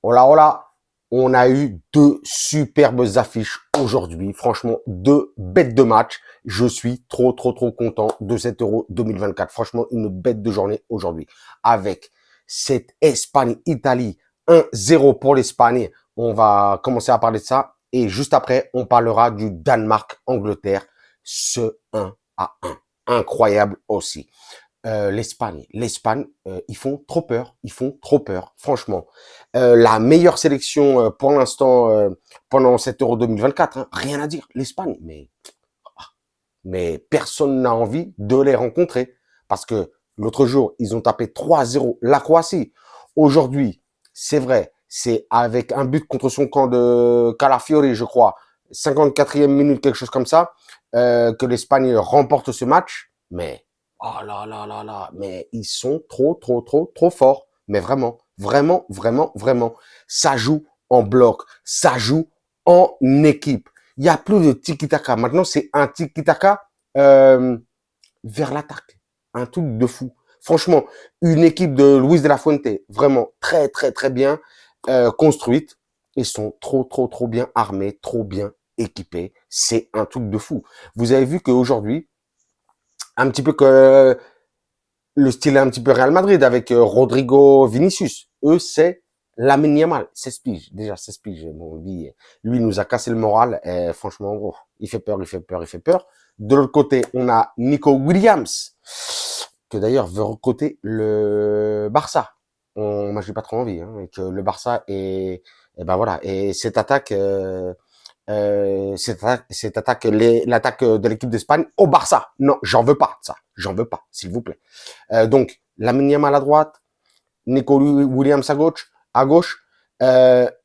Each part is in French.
Hola, hola. On a eu deux superbes affiches aujourd'hui. Franchement, deux bêtes de match. Je suis trop content de cet Euro 2024. Franchement, une bête de journée aujourd'hui. Avec cette Espagne-Italie 1-0 pour l'Espagne. On va commencer à parler de ça. Et juste après, on parlera du Danemark-Angleterre. Ce 1-1. Incroyable aussi. L'Espagne, ils font trop peur, franchement. La meilleure sélection pour l'instant pendant cet Euro 2024, hein, rien à dire. L'Espagne, mais personne n'a envie de les rencontrer parce que l'autre jour, ils ont tapé 3-0 la Croatie. Aujourd'hui, c'est vrai, c'est avec un but contre son camp de Calafiori, je crois, 54e minute, quelque chose comme ça, que l'Espagne remporte ce match, mais oh là là là là, mais ils sont trop forts. Mais vraiment. Ça joue en bloc, ça joue en équipe. Il y a plus de tiki-taka. Maintenant, c'est un tiki-taka vers l'attaque. Un truc de fou. Franchement, une équipe de Luis de la Fuente, vraiment très bien construite. Ils sont trop bien armés, trop bien équipés. C'est un truc de fou. Vous avez vu qu'aujourd'hui, un petit peu que le style est un petit peu Real Madrid avec Rodrigo Vinicius. Eux, c'est Lamine Yamal. 16 piges. Déjà, 16 piges. Bon, lui nous a cassé le moral. Et franchement, oh, il fait peur. De l'autre côté, on a Nico Williams, que d'ailleurs veut recruter le Barça. Moi, j'ai pas trop envie, hein, et que le Barça et ben voilà. Et cette attaque, l'attaque de l'équipe d'Espagne au Barça. Non, j'en veux pas, ça. J'en veux pas, s'il vous plaît. Donc, Lamine Yamal à droite, Nico Williams à gauche,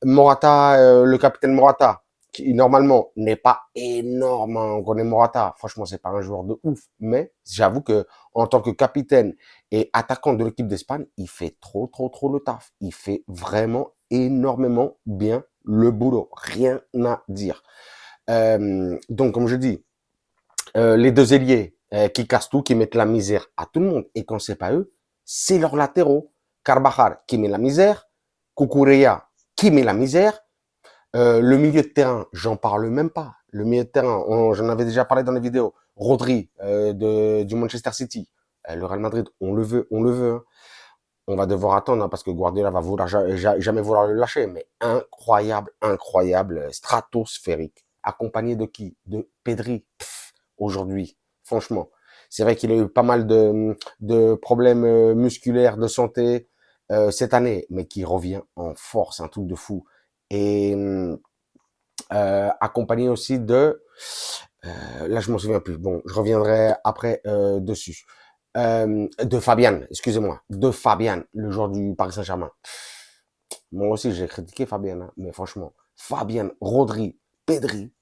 Morata, le capitaine Morata, qui normalement n'est pas énorme, hein, on connaît Morata, franchement c'est pas un joueur de ouf, mais j'avoue que en tant que capitaine et attaquant de l'équipe d'Espagne, il fait trop le taf, il fait vraiment énormément bien le boulot, rien à dire. Donc comme je dis, les deux ailiers qui cassent tout, qui mettent la misère à tout le monde. Et quand c'est pas eux, c'est leurs latéraux. Carvajal qui met la misère, Cucurella qui met la misère. Le milieu de terrain, j'en parle même pas. Le milieu de terrain, j'en avais déjà parlé dans les vidéos. Rodri du Manchester City. Le Real Madrid, on le veut. Hein. On va devoir attendre hein, parce que Guardiola va vouloir jamais vouloir le lâcher. Mais incroyable, stratosphérique. Accompagné de qui? De Pedri. Aujourd'hui, franchement. C'est vrai qu'il a eu pas mal de problèmes musculaires, de santé cette année, mais qui revient en force, un truc de fou. Et accompagné aussi de... là, je m'en souviens plus. Bon, je reviendrai après dessus. De Fabian, excusez-moi. De Fabian, le joueur du Paris Saint-Germain. Moi aussi, j'ai critiqué Fabian, hein, mais franchement, Fabian, Rodri, Pedri,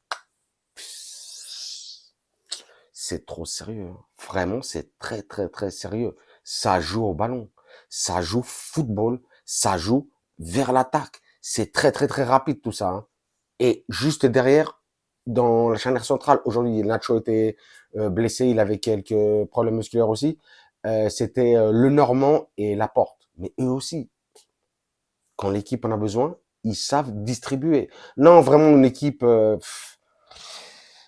c'est trop sérieux. Hein. Vraiment, c'est très sérieux. Ça joue au ballon, ça joue football, ça joue vers l'attaque. C'est très rapide tout ça. Hein. Et juste derrière, dans la charnière centrale, aujourd'hui, Nacho était blessé, il avait quelques problèmes musculaires aussi. C'était le Normand et Laporte. Mais eux aussi, quand l'équipe en a besoin, ils savent distribuer. Non, vraiment une équipe...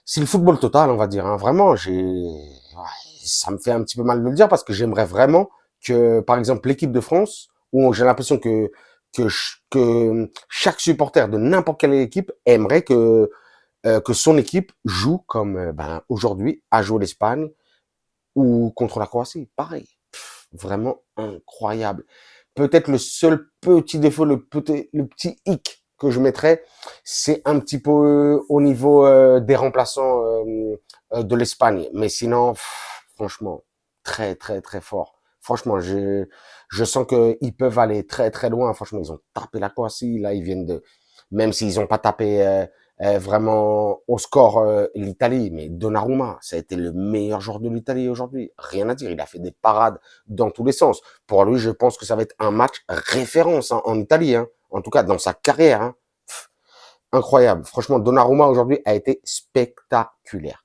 c'est le football total, on va dire. Hein. Vraiment, ça me fait un petit peu mal de le dire parce que j'aimerais vraiment que, par exemple, l'équipe de France, où j'ai l'impression que chaque supporter de n'importe quelle équipe aimerait que son équipe joue comme aujourd'hui a joué l'Espagne ou contre la Croatie. Pareil, vraiment incroyable. Peut-être le seul petit défaut, le petit hic que je mettrais, c'est un petit peu au niveau des remplaçants de l'Espagne. Mais sinon, franchement, très fort. Franchement, je sens qu'ils peuvent aller très loin. Franchement, ils ont tapé la Croatie. Là, ils viennent de... Même s'ils n'ont pas tapé vraiment au score l'Italie, mais Donnarumma, ça a été le meilleur joueur de l'Italie aujourd'hui. Rien à dire. Il a fait des parades dans tous les sens. Pour lui, je pense que ça va être un match référence hein, en Italie. Hein. En tout cas, dans sa carrière. Hein. Incroyable. Franchement, Donnarumma aujourd'hui a été spectaculaire.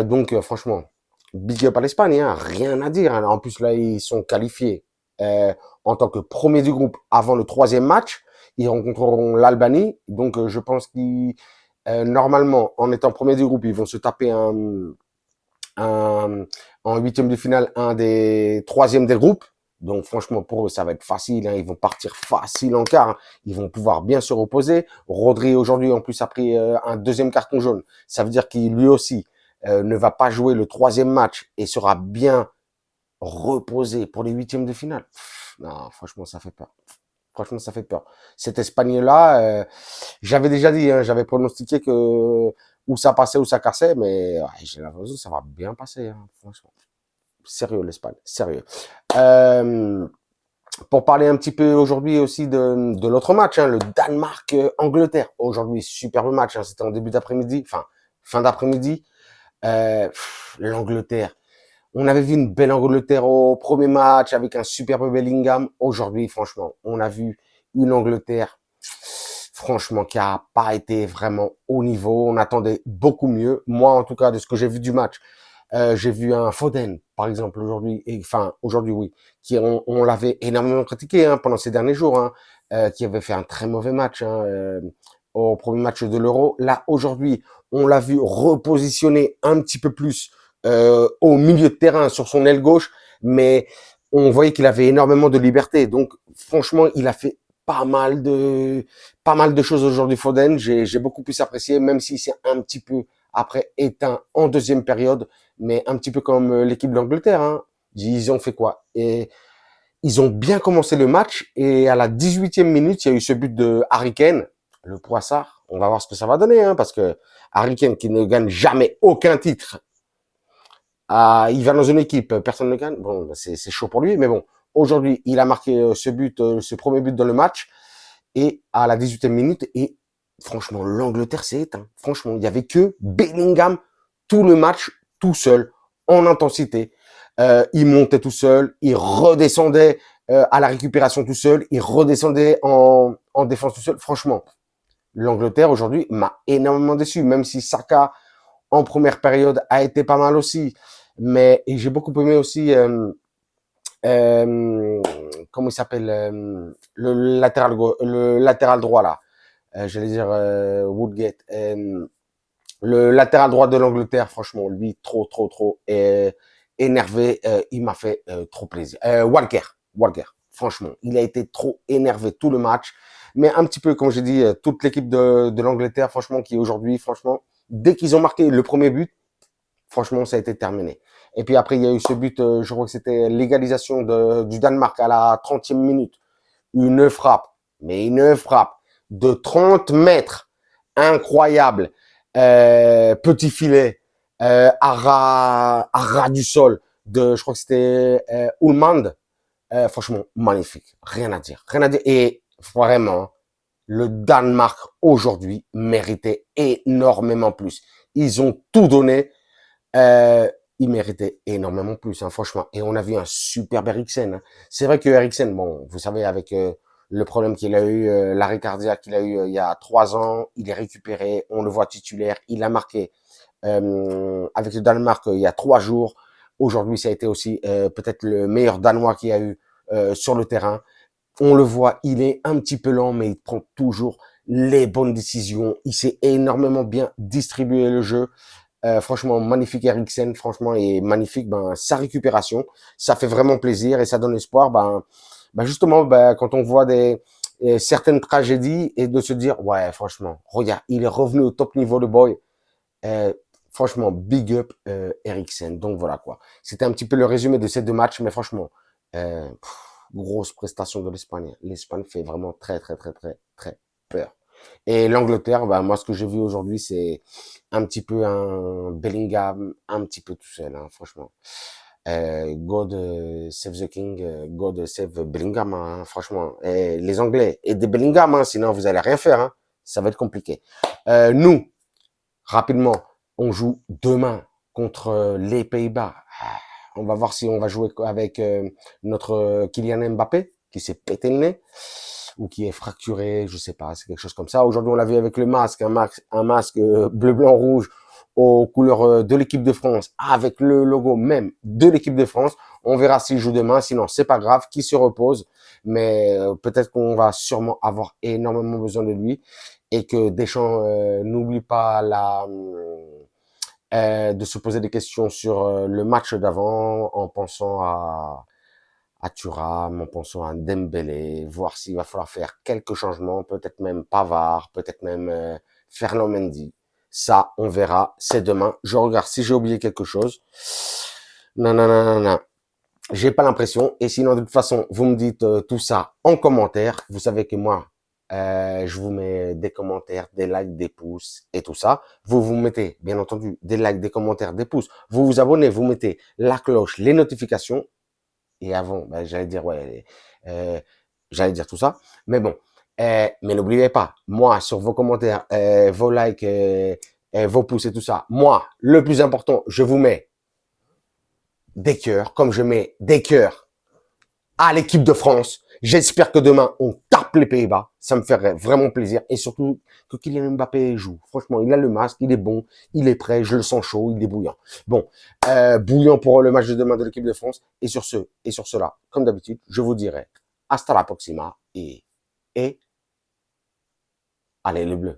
Donc, franchement, big up à l'Espagne, hein, rien à dire. Hein. En plus, là, ils sont qualifiés en tant que premier du groupe avant le troisième match. ils rencontreront l'Albanie. Donc, je pense qu'ils, normalement, en étant premier du groupe, ils vont se taper en huitième de finale, un des troisièmes des groupes. Donc franchement pour eux ça va être facile, hein. Ils vont partir facile en quart, hein. Ils vont pouvoir bien se reposer. Rodri aujourd'hui en plus a pris un deuxième carton jaune, ça veut dire qu'il lui aussi ne va pas jouer le troisième match et sera bien reposé pour les huitièmes de finale. Non franchement ça fait peur. Franchement ça fait peur. Cette Espagne-là, j'avais déjà dit, hein, j'avais pronostiqué que où ça passait, où ça cassait, mais ouais, j'ai l'impression que ça va bien passer, hein, franchement. Sérieux l'Espagne, sérieux. Euh, pour parler un petit peu aujourd'hui aussi de l'autre match, hein, le Danemark-Angleterre. Aujourd'hui, superbe match, hein, c'était en début d'après-midi, enfin fin d'après-midi. L'Angleterre. On avait vu une belle Angleterre au premier match avec un superbe Bellingham. Aujourd'hui, franchement, on a vu une Angleterre, franchement, qui a pas été vraiment au niveau. On attendait beaucoup mieux. Moi, en tout cas, de ce que j'ai vu du match, j'ai vu un Foden, par exemple, aujourd'hui, enfin, aujourd'hui, oui, qui on l'avait énormément critiqué hein, pendant ces derniers jours, hein, qui avait fait un très mauvais match hein, au premier match de l'Euro. Là, aujourd'hui, on l'a vu repositionner un petit peu plus au milieu de terrain, sur son aile gauche, mais on voyait qu'il avait énormément de liberté. Donc, franchement, il a fait pas mal de choses aujourd'hui, Foden. J'ai beaucoup plus apprécié, même si c'est un petit peu après éteint en deuxième période, mais un petit peu comme l'équipe d'Angleterre. Hein. Ils ont fait quoi? Et ils ont bien commencé le match et à la 18e minute, il y a eu ce but de Harry Kane, le poissard. On va voir ce que ça va donner, hein, parce que Harry Kane qui ne gagne jamais aucun titre, il va dans une équipe, personne ne gagne. Bon, c'est chaud pour lui, mais bon. Aujourd'hui, il a marqué ce but, ce premier but dans le match et à la 18e minute et franchement, l'Angleterre s'est éteint. Franchement, il y avait que Bellingham tout le match tout seul en intensité. Il montait tout seul, il redescendait à la récupération tout seul, il redescendait en défense tout seul. Franchement, l'Angleterre aujourd'hui m'a énormément déçu, même si Saka en première période a été pas mal aussi. Mais et j'ai beaucoup aimé aussi comment il s'appelle le latéral droit là. J'allais dire Woodgate. Le latéral droit de l'Angleterre, franchement, lui, trop énervé. Il m'a fait trop plaisir. Walker, franchement, il a été trop énervé tout le match. Mais un petit peu, comme j'ai dit, toute l'équipe de l'Angleterre, franchement, qui aujourd'hui, franchement, dès qu'ils ont marqué le premier but, franchement, ça a été terminé. Et puis après, il y a eu ce but, je crois que c'était l'égalisation du Danemark à la 30e minute. Une frappe, mais une frappe de 30 mètres, incroyable. Petit filet à ras du sol de, je crois que c'était Ullmann. Franchement, magnifique. Rien à dire. Rien à dire. Et vraiment, le Danemark aujourd'hui méritait énormément plus. Ils ont tout donné. Il méritait énormément plus, hein, franchement. Et on a vu un superbe Eriksen. Hein. C'est vrai que Eriksen, bon, vous savez, avec le problème qu'il a eu, l'arrêt cardiaque qu'il a eu il y a 3 ans, il est récupéré, on le voit titulaire, il a marqué avec le Danemark il y a 3 jours. Aujourd'hui, ça a été aussi peut-être le meilleur Danois qu'il y a eu sur le terrain. On le voit, il est un petit peu lent, mais il prend toujours les bonnes décisions. Il sait énormément bien distribuer le jeu. Franchement, magnifique Eriksen, franchement, et magnifique sa récupération. Ça fait vraiment plaisir et ça donne espoir. Justement, quand on voit certaines tragédies et de se dire, ouais, franchement, regarde, il est revenu au top niveau de boy. Franchement, big up Eriksen. Donc voilà quoi. C'était un petit peu le résumé de ces 2 matchs, mais franchement, grosse prestation de l'Espagne. L'Espagne fait vraiment très peur. Et l'Angleterre, moi, ce que j'ai vu aujourd'hui, c'est un petit peu un Bellingham, un petit peu tout seul, hein, franchement. God save the King, God save Bellingham, hein, franchement. Et les Anglais, et des Bellingham, hein, sinon vous allez rien faire, hein. Ça va être compliqué. Nous, rapidement, on joue demain contre les Pays-Bas. On va voir si on va jouer avec notre Kylian Mbappé, qui s'est pété le nez ou qui est fracturé, je sais pas, c'est quelque chose comme ça. Aujourd'hui, on l'a vu avec le masque, un masque bleu, blanc, rouge aux couleurs de l'équipe de France, avec le logo même de l'équipe de France. On verra s'il joue demain. Sinon, c'est pas grave, qu'il se repose. Mais peut-être qu'on va sûrement avoir énormément besoin de lui et que Deschamps n'oublie pas de se poser des questions sur le match d'avant en pensant à Thuram, en pensant à Dembélé, voir s'il va falloir faire quelques changements, peut-être même Pavard, peut-être même Ferland Mendy. Ça, on verra, c'est demain. Je regarde si j'ai oublié quelque chose. Non, non, non, non, non. J'ai pas l'impression. Et sinon, de toute façon, vous me dites tout ça en commentaire. Vous savez que moi, je vous mets des commentaires, des likes, des pouces et tout ça. Vous mettez, bien entendu, des likes, des commentaires, des pouces. Vous vous abonnez, vous mettez la cloche, les notifications. Et avant, ben, j'allais dire, ouais, j'allais dire tout ça. Mais bon, mais n'oubliez pas, moi, sur vos commentaires, vos likes, vos pouces et tout ça, moi, le plus important, je vous mets des cœurs, comme je mets des cœurs à l'équipe de France. J'espère que demain, on tape les Pays-Bas. Ça me ferait vraiment plaisir. Et surtout, que Kylian Mbappé joue. Franchement, il a le masque, il est bon, il est prêt, je le sens chaud, il est bouillant. Bon, bouillant pour le match de demain de l'équipe de France. Et sur ce, et sur cela, comme d'habitude, je vous dirai hasta la proxima et allez, les bleus.